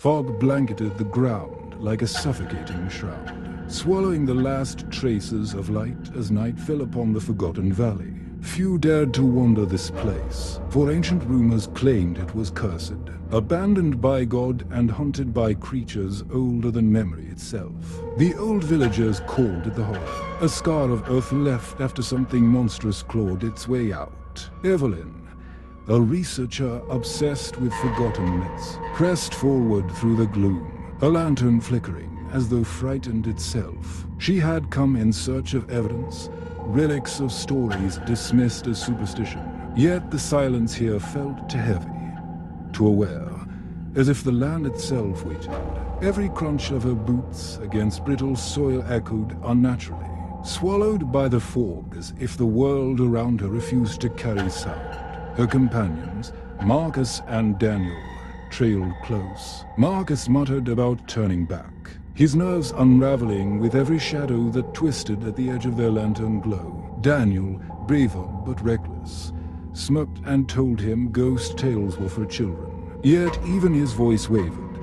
Fog blanketed the ground like a suffocating shroud, swallowing the last traces of light as night fell upon the forgotten valley. Few dared to wander this place, for ancient rumors claimed it was cursed, abandoned by God and haunted by creatures older than memory itself. The old villagers called it the Hollow, a scar of earth left after something monstrous clawed its way out. Evelyn, a researcher obsessed with forgotten myths, pressed forward through the gloom, a lantern flickering as though frightened itself. She had come in search of evidence, relics of stories dismissed as superstition. Yet the silence here felt too heavy, too aware, as if the land itself waited. Every crunch of her boots against brittle soil echoed unnaturally, swallowed by the fog as if the world around her refused to carry sound. Her companions, Marcus and Daniel, trailed close. Marcus muttered about turning back, his nerves unraveling with every shadow that twisted at the edge of their lantern glow. Daniel, braver but reckless, smirked and told him ghost tales were for children. Yet even his voice wavered,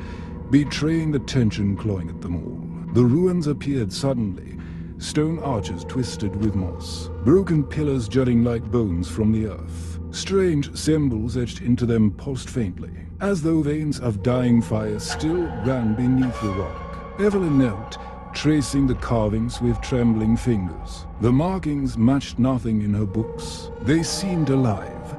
betraying the tension clawing at them all. The ruins appeared suddenly, stone arches twisted with moss, broken pillars jutting like bones from the earth. Strange symbols etched into them pulsed faintly, as though veins of dying fire still ran beneath the rock. Evelyn knelt, tracing the carvings with trembling fingers. The markings matched nothing in her books. They seemed alive,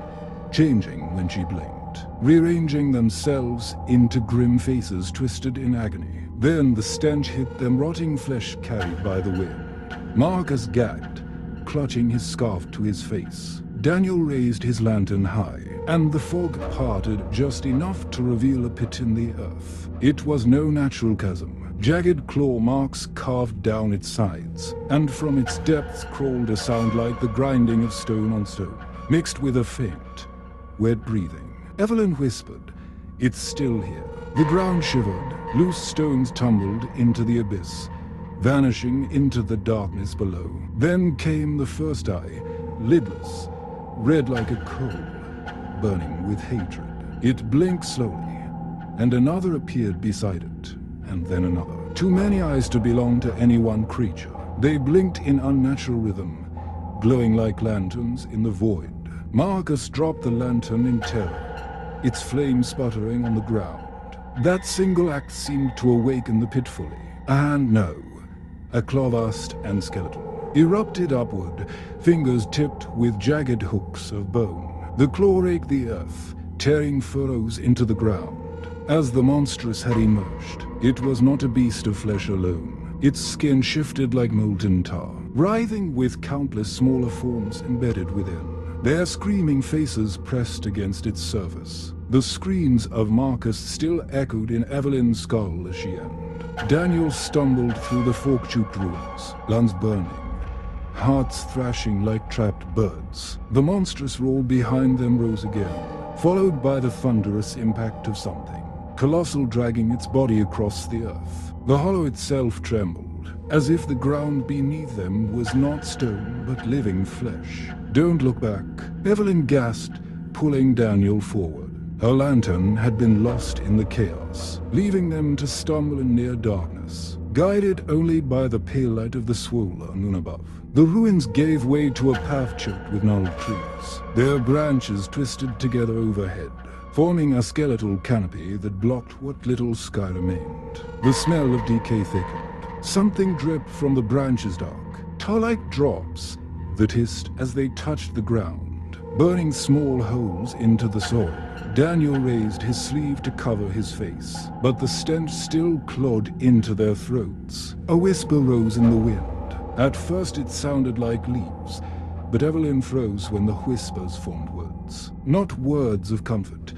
changing when she blinked, rearranging themselves into grim faces twisted in agony. Then the stench hit them, rotting flesh carried by the wind. Marcus gagged, clutching his scarf to his face. Daniel raised his lantern high, and the fog parted just enough to reveal a pit in the earth. It was no natural chasm. Jagged claw marks carved down its sides, and from its depths crawled a sound like the grinding of stone on stone, mixed with a faint, wet breathing. Evelyn whispered, "It's still here." The ground shivered, loose stones tumbled into the abyss, vanishing into the darkness below. Then came the first eye, lidless, red like a coal, burning with hatred. It blinked slowly, and another appeared beside it, and then another. Too many eyes to belong to any one creature. They blinked in unnatural rhythm, glowing like lanterns in the void. Marcus dropped the lantern in terror, its flame sputtering on the ground. That single act seemed to awaken the pit fully. A hand, no, a claw-vast and skeletal, erupted upward, fingers tipped with jagged hooks of bone. The claw raked the earth, tearing furrows into the ground. As the monstrous had emerged, it was not a beast of flesh alone. Its skin shifted like molten tar, writhing with countless smaller forms embedded within. Their screaming faces pressed against its surface. The screams of Marcus still echoed in Evelyn's skull as she ended. Daniel stumbled through the fork-choked ruins, lungs burning, hearts thrashing like trapped birds. The monstrous roar behind them rose again, followed by the thunderous impact of something colossal dragging its body across the earth. The hollow itself trembled, as if the ground beneath them was not stone but living flesh. "Don't look back," Evelyn gasped, pulling Daniel forward. Her lantern had been lost in the chaos, leaving them to stumble in near darkness, guided only by the pale light of the swollen moon above. The ruins gave way to a path choked with gnarled trees, their branches twisted together overhead, forming a skeletal canopy that blocked what little sky remained. The smell of decay thickened. Something dripped from the branches dark, tar-like drops that hissed as they touched the ground, burning small holes into the soil. Daniel raised his sleeve to cover his face, but the stench still clawed into their throats. A whisper rose in the wind. At first it sounded like leaves, but Evelyn froze when the whispers formed words. Not words of comfort,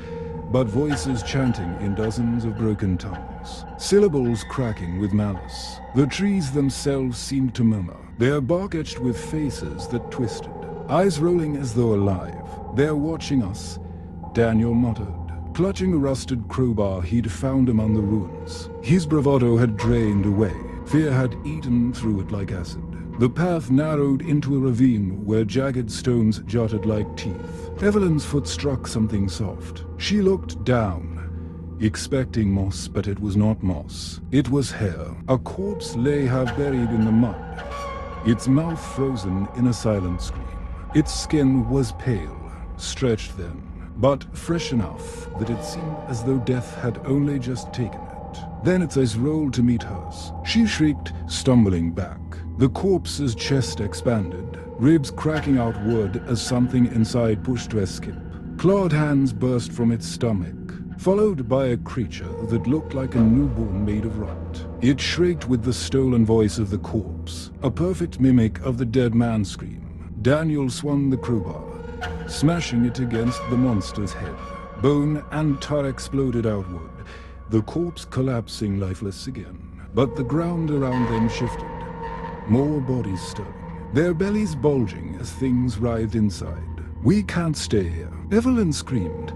but voices chanting in dozens of broken tongues, syllables cracking with malice. The trees themselves seemed to murmur, their bark etched with faces that twisted, eyes rolling as though alive. "They're watching us," Daniel muttered, clutching a rusted crowbar he'd found among the ruins. His bravado had drained away. Fear had eaten through it like acid. The path narrowed into a ravine where jagged stones jutted like teeth. Evelyn's foot struck something soft. She looked down. expecting moss, but it was not moss. It was hair. A corpse lay half buried in the mud, its mouth frozen in a silent scream. Its skin was pale, stretched thin, but fresh enough that it seemed as though death had only just taken it. Then its eyes rolled to meet hers. She shrieked, stumbling back. The corpse's chest expanded, ribs cracking outward as something inside pushed to escape. Clawed hands burst from its stomach, followed by a creature that looked like a newborn made of rot. It shrieked with the stolen voice of the corpse, a perfect mimic of the dead man's scream. Daniel swung the crowbar, smashing it against the monster's head. Bone and tar exploded outward, the corpse collapsing lifeless again. But the ground around them shifted. More bodies stirring, their bellies bulging as things writhed inside. "We can't stay here," Evelyn screamed,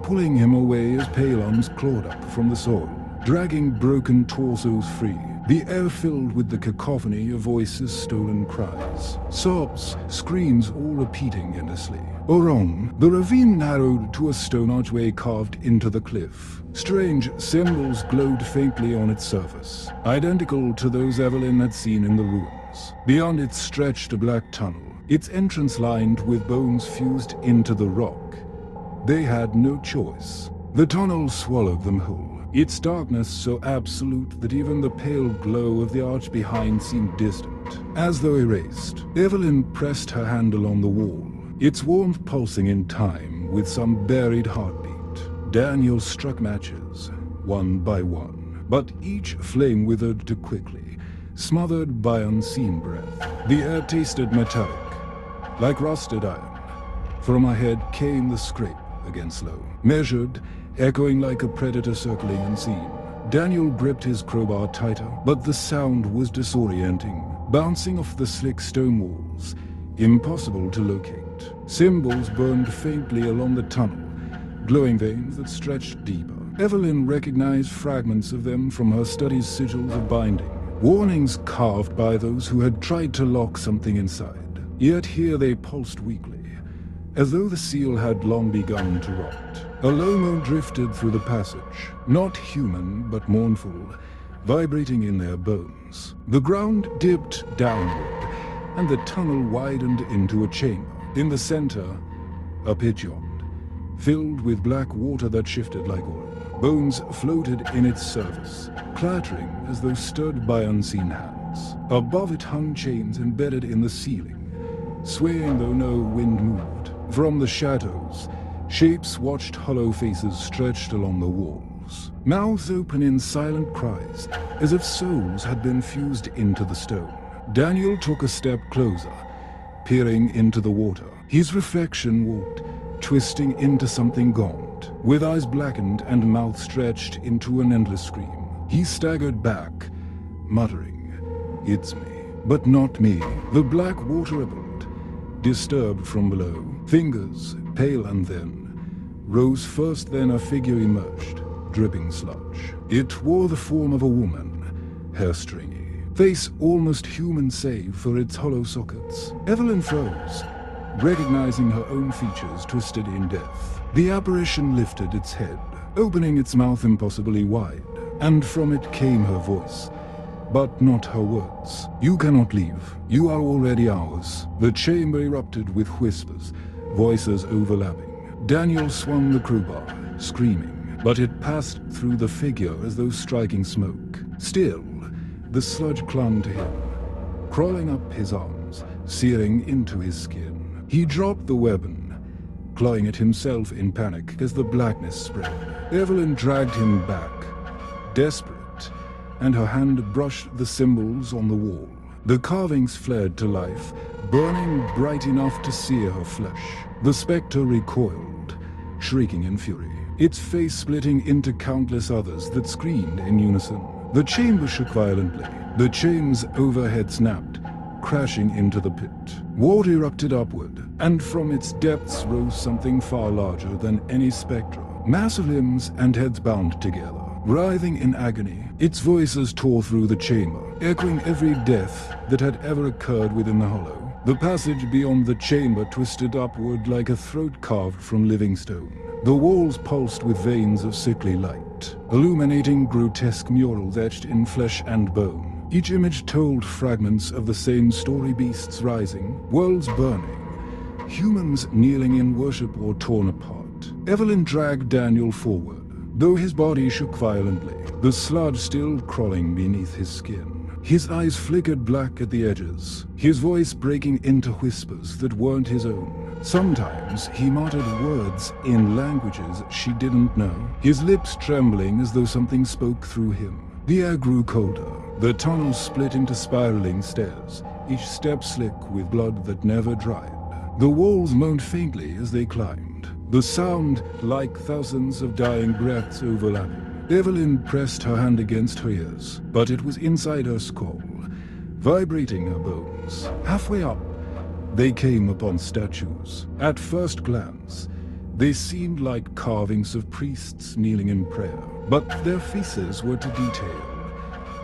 pulling him away as pale arms clawed up from the soil, dragging broken torsos free. The air filled with the cacophony of voices, stolen cries, sobs, screams, all repeating endlessly. Orong, the ravine narrowed to a stone archway carved into the cliff. Strange symbols glowed faintly on its surface, identical to those Evelyn had seen in the ruins. Beyond it stretched a black tunnel, its entrance lined with bones fused into the rock. They had no choice. The tunnel swallowed them whole, its darkness so absolute that even the pale glow of the arch behind seemed distant, as though erased. Evelyn pressed her hand along the wall, its warmth pulsing in time with some buried heartbeat. Daniel struck matches, one by one, but each flame withered too quickly, smothered by unseen breath. The air tasted metallic, like rusted iron. From my head came the scrape against low, measured, echoing like a predator circling unseen. Daniel gripped his crowbar tighter, but the sound was disorienting, bouncing off the slick stone walls, impossible to locate. Symbols burned faintly along the tunnel, glowing veins that stretched deeper. Evelyn recognized fragments of them from her study's sigils of binding, warnings carved by those who had tried to lock something inside. Yet here they pulsed weakly, as though the seal had long begun to rot. A low moan drifted through the passage, not human but mournful, vibrating in their bones. The ground dipped downward, and the tunnel widened into a chamber. In the center, a pit yawned, filled with black water that shifted like oil. Bones floated in its surface, clattering as though stirred by unseen hands. Above it hung chains embedded in the ceiling, swaying though no wind moved. From the shadows, shapes watched hollow faces stretched along the walls, mouths open in silent cries, as if souls had been fused into the stone. Daniel took a step closer, peering into the water. His reflection walked, twisting into something gaunt, with eyes blackened and mouth stretched into an endless scream. He staggered back, muttering, "It's me, but not me." The black water rippled, disturbed from below. Fingers, pale and thin, rose first, then a figure emerged, dripping sludge. It wore the form of a woman, hair stringy, face almost human save for its hollow sockets. Evelyn froze, recognizing her own features twisted in death. The apparition lifted its head, opening its mouth impossibly wide, and from it came her voice, but not her words. "You cannot leave. You are already ours." The chamber erupted with whispers, voices overlapping. Daniel swung the crowbar, screaming, but it passed through the figure as though striking smoke. Still, the sludge clung to him, crawling up his arms, searing into his skin. He dropped the weapon, clawing at himself in panic as the blackness spread. Evelyn dragged him back, desperate, and her hand brushed the symbols on the wall. The carvings flared to life, burning bright enough to sear her flesh. The spectre recoiled, shrieking in fury, its face splitting into countless others that screamed in unison. The chamber shook violently. The chains overhead snapped, crashing into the pit. Water erupted upward, and from its depths rose something far larger than any spectre. Massive limbs and heads bound together. Writhing in agony, its voices tore through the chamber, echoing every death that had ever occurred within the hollow. The passage beyond the chamber twisted upward like a throat carved from living stone. The walls pulsed with veins of sickly light. lit, illuminating grotesque murals etched in flesh and bone. Each image told fragments of the same story: beasts rising, worlds burning, humans kneeling in worship or torn apart. Evelyn dragged Daniel forward, though his body shook violently, the sludge still crawling beneath his skin. His eyes flickered black at the edges, his voice breaking into whispers that weren't his own. Sometimes he muttered words in languages she didn't know, his lips trembling as though something spoke through him. The air grew colder. The tunnel split into spiraling stairs, each step slick with blood that never dried. The walls moaned faintly as they climbed, the sound like thousands of dying breaths overlapping. Evelyn pressed her hand against her ears, but it was inside her skull, vibrating her bones. Halfway up, they came upon statues. At first glance, they seemed like carvings of priests kneeling in prayer, but their faces were to detail,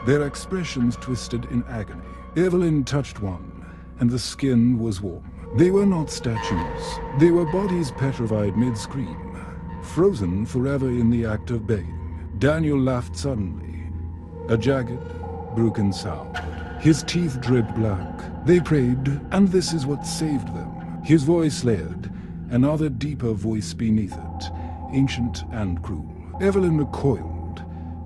their expressions twisted in agony. Evelyn touched one, and the skin was warm. They were not statues. They were bodies petrified mid-scream, frozen forever in the act of begging. Daniel laughed suddenly, a jagged, broken sound. His teeth dripped black. They prayed, and this is what saved them. His voice layered, another deeper voice beneath it, ancient and cruel. Evelyn recoiled,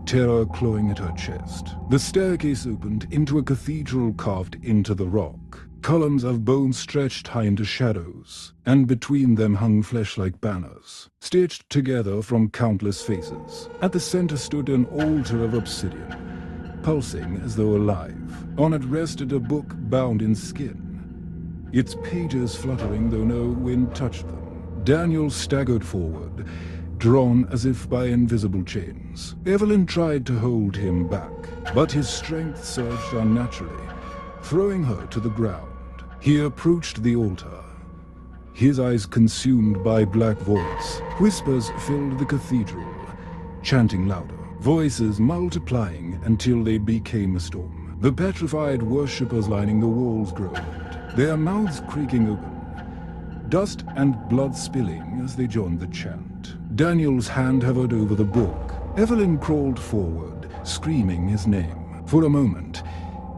terror clawing at her chest. The staircase opened into a cathedral carved into the rock. Columns of bone stretched high into shadows, and between them hung flesh-like banners, stitched together from countless faces. At the center stood an altar of obsidian, pulsing as though alive. On it rested a book bound in skin, its pages fluttering though no wind touched them. Daniel staggered forward, drawn as if by invisible chains. Evelyn tried to hold him back, but his strength surged unnaturally, throwing her to the ground. He approached the altar, his eyes consumed by black voids. Whispers filled the cathedral, chanting louder, voices multiplying until they became a storm. The petrified worshippers lining the walls groaned, their mouths creaking open, dust and blood spilling as they joined the chant. Daniel's hand hovered over the book. Evelyn crawled forward, screaming his name. For a moment,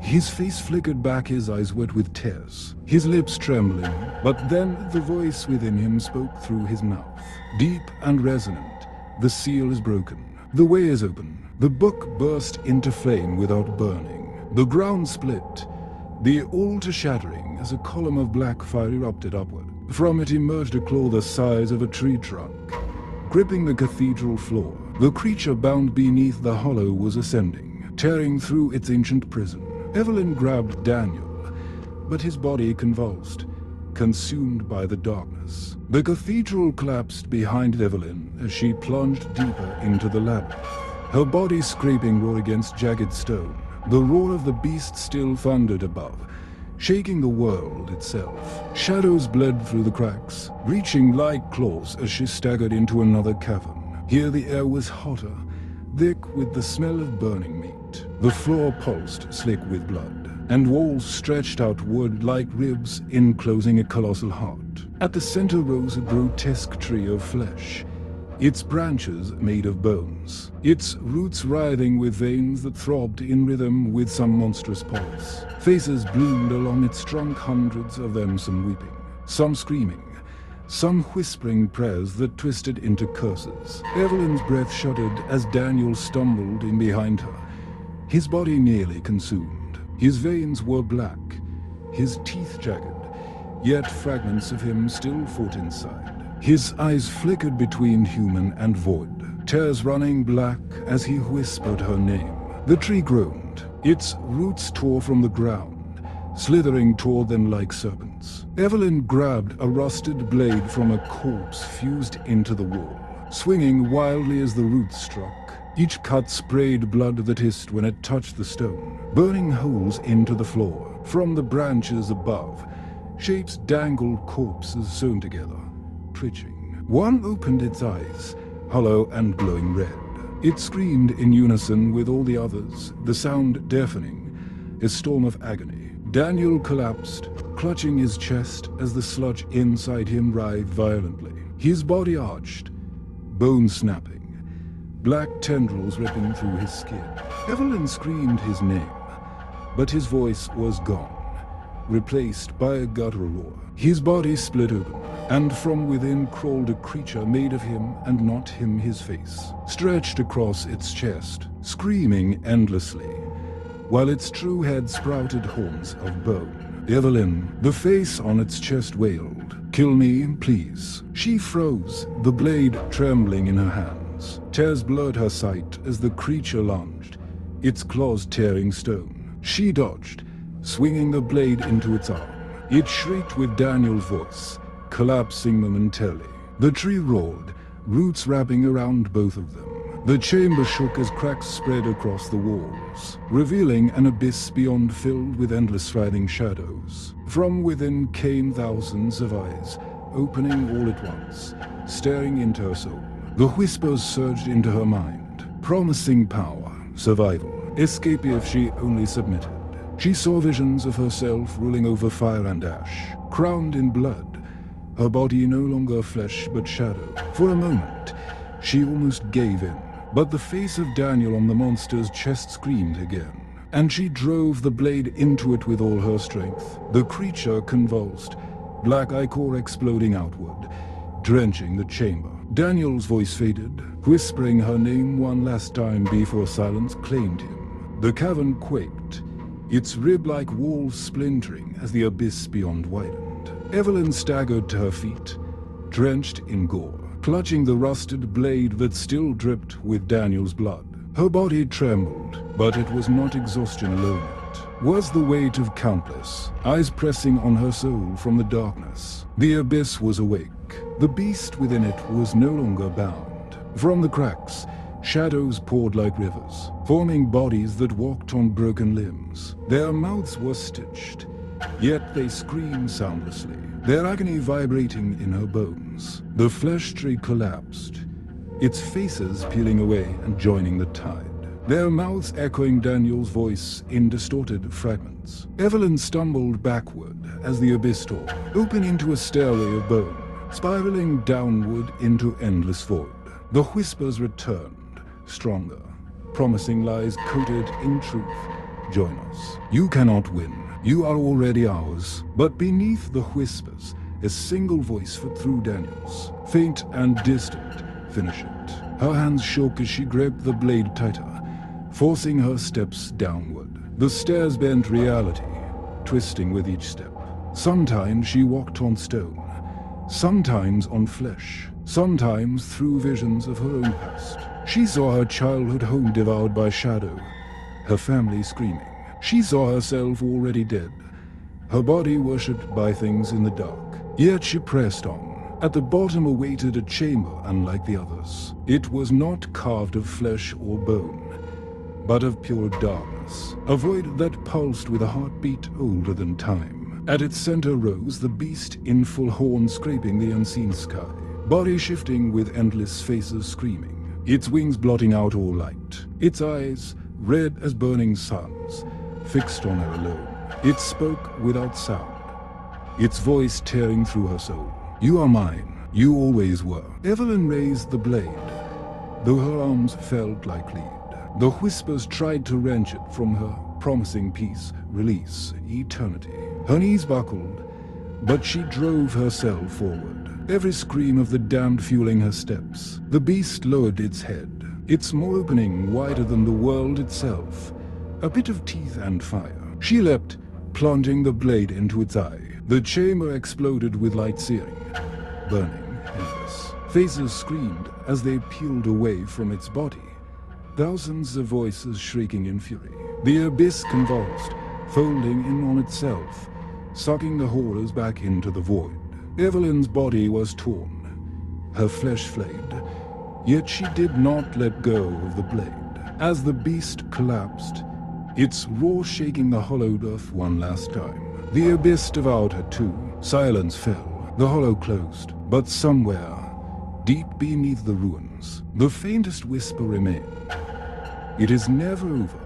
his face flickered back, his eyes wet with tears, his lips trembling, but then the voice within him spoke through his mouth. Deep and resonant, the seal is broken. The way is open. The book burst into flame without burning. The ground split, the altar shattering as a column of black fire erupted upward. From it emerged a claw the size of a tree trunk, gripping the cathedral floor. The creature bound beneath the hollow was ascending, tearing through its ancient prison. Evelyn grabbed Daniel, but his body convulsed, consumed by the darkness. The cathedral collapsed behind Evelyn as she plunged deeper into the labyrinth, her body scraping raw against jagged stone. The roar of the beast still thundered above, shaking the world itself. Shadows bled through the cracks, reaching like claws as she staggered into another cavern. Here the air was hotter, thick with the smell of burning meat. The floor pulsed, slick with blood, and walls stretched outward like ribs enclosing a colossal heart. At the center rose a grotesque tree of flesh, its branches made of bones, its roots writhing with veins that throbbed in rhythm with some monstrous pulse. Faces bloomed along its trunk, hundreds of them, some weeping, some screaming, some whispering prayers that twisted into curses. Evelyn's breath shuddered as Daniel stumbled in behind her, his body nearly consumed. His veins were black, his teeth jagged, yet fragments of him still fought inside. His eyes flickered between human and void, tears running black as he whispered her name. The tree groaned, its roots tore from the ground, slithering toward them like serpents. Evelyn grabbed a rusted blade from a corpse fused into the wall, swinging wildly as the roots struck. Each cut sprayed blood that hissed when it touched the stone, burning holes into the floor. From the branches above, shapes dangled, corpses sewn together, twitching. One opened its eyes, hollow and glowing red. It screamed in unison with all the others, the sound deafening, a storm of agony. Daniel collapsed, clutching his chest as the sludge inside him writhed violently. His body arched, bones snapping, black tendrils ripping through his skin. Evelyn screamed his name, but his voice was gone, replaced by a guttural roar. His body split open, and from within crawled a creature made of him and not him his face, stretched across its chest, screaming endlessly, while its true head sprouted horns of bone. Evelyn, the face on its chest, wailed, "Kill me, please." She froze, the blade trembling in her hands. Tears blurred her sight as the creature lunged, its claws tearing stone. She dodged, swinging the blade into its arm. It shrieked with Daniel's voice, collapsing momentarily. The tree roared, roots wrapping around both of them. The chamber shook as cracks spread across the walls, revealing an abyss beyond filled with endless writhing shadows. From within came thousands of eyes, opening all at once, staring into her soul. The whispers surged into her mind, promising power, survival, escape if she only submitted. She saw visions of herself ruling over fire and ash, crowned in blood, her body no longer flesh but shadow. For a moment, she almost gave in, but the face of Daniel on the monster's chest screamed again, and she drove the blade into it with all her strength. The creature convulsed, black ichor exploding outward, drenching the chamber. Daniel's voice faded, whispering her name one last time before silence claimed him. The cavern quaked, its rib-like walls splintering as the abyss beyond widened. Evelyn staggered to her feet, drenched in gore, clutching the rusted blade that still dripped with Daniel's blood. Her body trembled, but it was not exhaustion alone yet. Was the weight of countless eyes pressing on her soul from the darkness. The abyss was awake. The beast within it was no longer bound. From the cracks, shadows poured like rivers, forming bodies that walked on broken limbs. Their mouths were stitched, yet they screamed soundlessly, their agony vibrating in her bones. The flesh tree collapsed, its faces peeling away and joining the tide, their mouths echoing Daniel's voice in distorted fragments. Evelyn stumbled backward as the abyss tore, open into a stairway of bone, spiraling downward into endless void. The whispers returned, stronger, promising lies coated in truth. Join us. You cannot win. You are already ours. But beneath the whispers, a single voice fit through Daniel's. Faint and distant, finish it. Her hands shook as she gripped the blade tighter, forcing her steps downward. The stairs bent reality, twisting with each step. Sometimes she walked on stone, sometimes on flesh, sometimes through visions of her own past. She saw her childhood home devoured by shadow, her family screaming. She saw herself already dead, her body worshipped by things in the dark. Yet she pressed on. At the bottom awaited a chamber unlike the others. It was not carved of flesh or bone, but of pure darkness, a void that pulsed with a heartbeat older than time. At its center rose the beast in full horn scraping the unseen sky, body shifting with endless faces screaming, its wings blotting out all light, its eyes, red as burning suns, fixed on her alone. It spoke without sound, its voice tearing through her soul. You are mine, you always were. Evelyn raised the blade, though her arms felt like lead. The whispers tried to wrench it from her, promising peace, release, eternity. Her knees buckled, but she drove herself forward, every scream of the damned fueling her steps. The beast lowered its head, its maw opening wider than the world itself, a pit of teeth and fire. She leapt, plunging the blade into its eye. The chamber exploded with light searing, burning, endless. Faces screamed as they peeled away from its body, thousands of voices shrieking in fury. The abyss convulsed, folding in on itself, sucking the horrors back into the void. Evelyn's body was torn, her flesh flayed, yet she did not let go of the blade. As the beast collapsed, its roar shaking the hollowed earth one last time, the abyss devoured her too. Silence fell, the hollow closed, but somewhere, deep beneath the ruins, the faintest whisper remained. It is never over.